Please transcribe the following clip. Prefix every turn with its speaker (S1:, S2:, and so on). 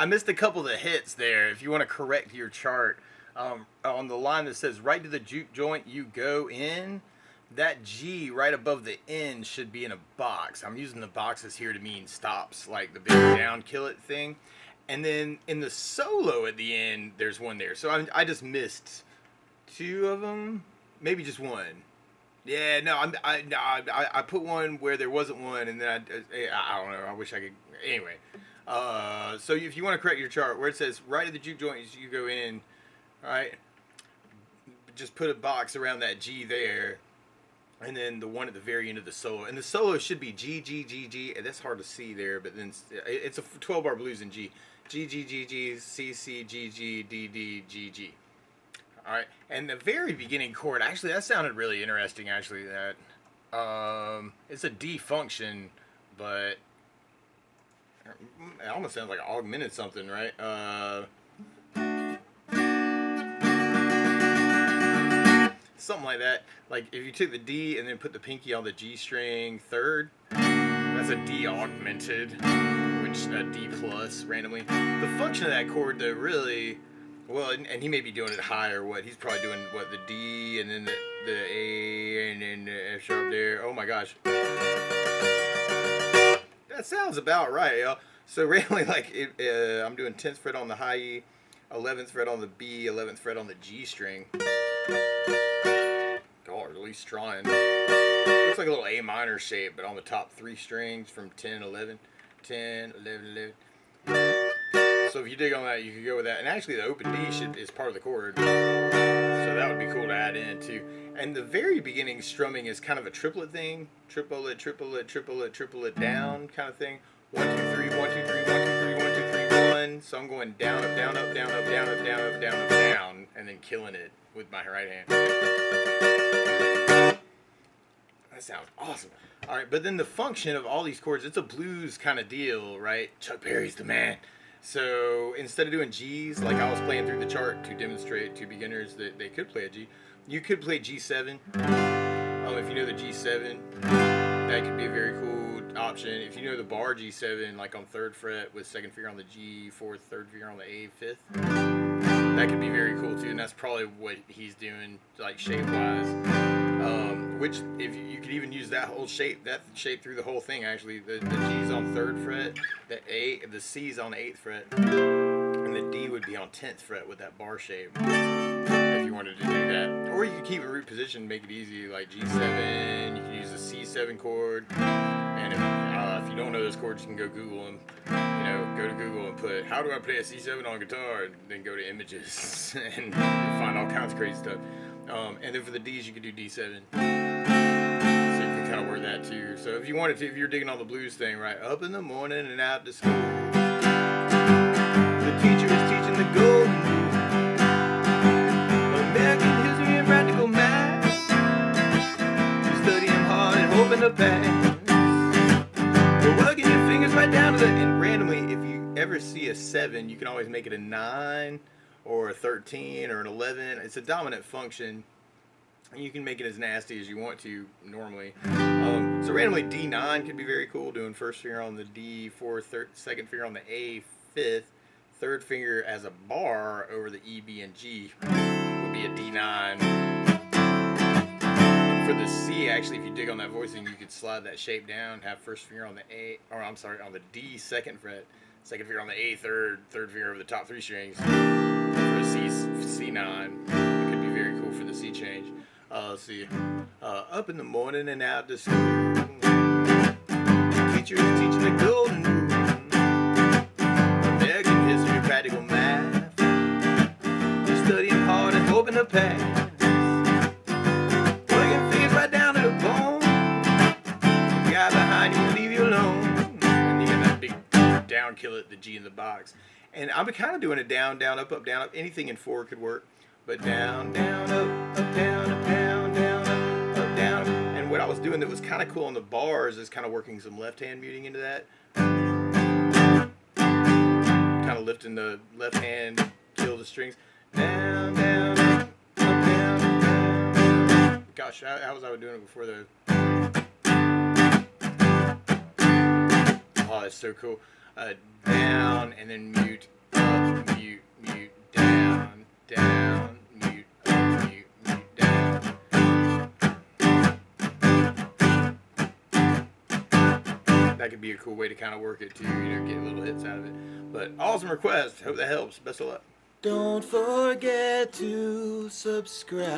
S1: missed a couple of the hits there. If you want to correct your chart, on the line that says right to the juke joint you go in, that G right above the N should be in a box. I'm using the boxes here to mean stops, like the big down kill it thing. And then in the solo at the end, there's one there. So I just missed two of them, maybe just one. Yeah, no, I put one where there wasn't one, and then I don't know. I wish I could. Anyway, so if you want to correct your chart, where it says right at the juke joint you go in, all right, just put a box around that G there, and then the one at the very end of the solo. And the solo should be G, G, G, G. And that's hard to see there, but then it's a 12-bar blues in G. G, G, G, G, C, C, G, G, D, D, G, G. All right, and the very beginning chord, actually, that sounded really interesting, actually, that, it's a D function, but it almost sounds like augmented something, right? Something like that. Like, if you took the D and then put the pinky on the G string third, that's a D augmented, which a D plus randomly. The function of that chord, though, really, well, and he may be doing it high or what. He's probably doing, what, the D and then the A and then the F sharp there. Oh my gosh. That sounds about right, y'all. So randomly, like, I'm doing 10th fret on the high E, 11th fret on the B, 11th fret on the G string. God, really trying. Looks like a little A minor shape, but on the top three strings from 10, 11, 10, 11, 11. So if you dig on that, you could go with that. And actually, the open D is part of the chord. So that would be cool to add in, too. And the very beginning strumming is kind of a triplet thing. Triplet, triplet, triplet, triplet down kind of thing. 1, 2, 3, 1, 2, 3, 1, 2, 3, 1, 2, 3, 1. So I'm going down, up, down, up, down, up, down, up, down, up, down, up, down, and then killing it with my right hand. That sounds awesome. All right, but then the function of all these chords, it's a blues kind of deal, right? Chuck Berry's the man. So instead of doing G's, like I was playing through the chart to demonstrate to beginners that they could play a G, you could play G7. If you know the G7, that could be a very cool option. If you know the bar G7, like on 3rd fret with 2nd finger on the G, 4th, 3rd finger on the A, 5th, that could be very cool too. And that's probably what he's doing, like shape-wise. Which, if you could even use that whole shape, through the whole thing. Actually, the G's on 3rd fret, the C's on 8th fret, and the D would be on 10th fret with that bar shape. If you wanted to do that, or you could keep a root position, make it easy, like G7. You can use the C7 chord, and if you don't know those chords, you can go Google them. Go to Google and put "How do I play a C7 on guitar?" and then go to images and you'll find all kinds of crazy stuff. And then for the D's, you could do D7. So you can kind of work that too. So if you wanted to, if you're digging on the blues thing, right? Up in the morning and out to school. The teacher is teaching the golden rule. American history and practical math. Studying hard and hoping to pass. But working your fingers right down to the end. Randomly, if you ever see a 7, you can always make it a 9. Or a 13 or an 11. It's a dominant function. And you can make it as nasty as you want to normally. So randomly D9 could be very cool, doing 1st finger on the D, 4th, 2nd finger on the A, 5th, 3rd finger as a bar over the E, B, and G would be a D9. For the C, actually, if you dig on that voicing, you could slide that shape down, have 1st finger on the A, or I'm sorry, on the D, 2nd fret, 2nd finger on the A, 3rd finger over the top 3 strings. For a C9, it could be very cool for the C change. Let's see. Up in the morning and out to school. The teacher is teaching the golden rule. American history, practical math. You're studying hard and hoping to pass. Working fingers right down to the bone. The guy behind you will leave you alone. And you got that big down kill it, the G in the box. And I'm kind of doing it down, down, up, down, up. Anything in 4 could work. But down, down, up, down, up, down, down, up, down. And what I was doing that was kind of cool on the bars is kind of working some left hand muting into that. Kind of lifting the left hand, kill the strings. Down, down, up, down, down. Gosh, how was I doing it before though? Oh, that's so cool. Down and then mute that could be a cool way to kind of work it too, get little hits out of it. But awesome request. Hope that helps. Best of luck. Don't forget to subscribe.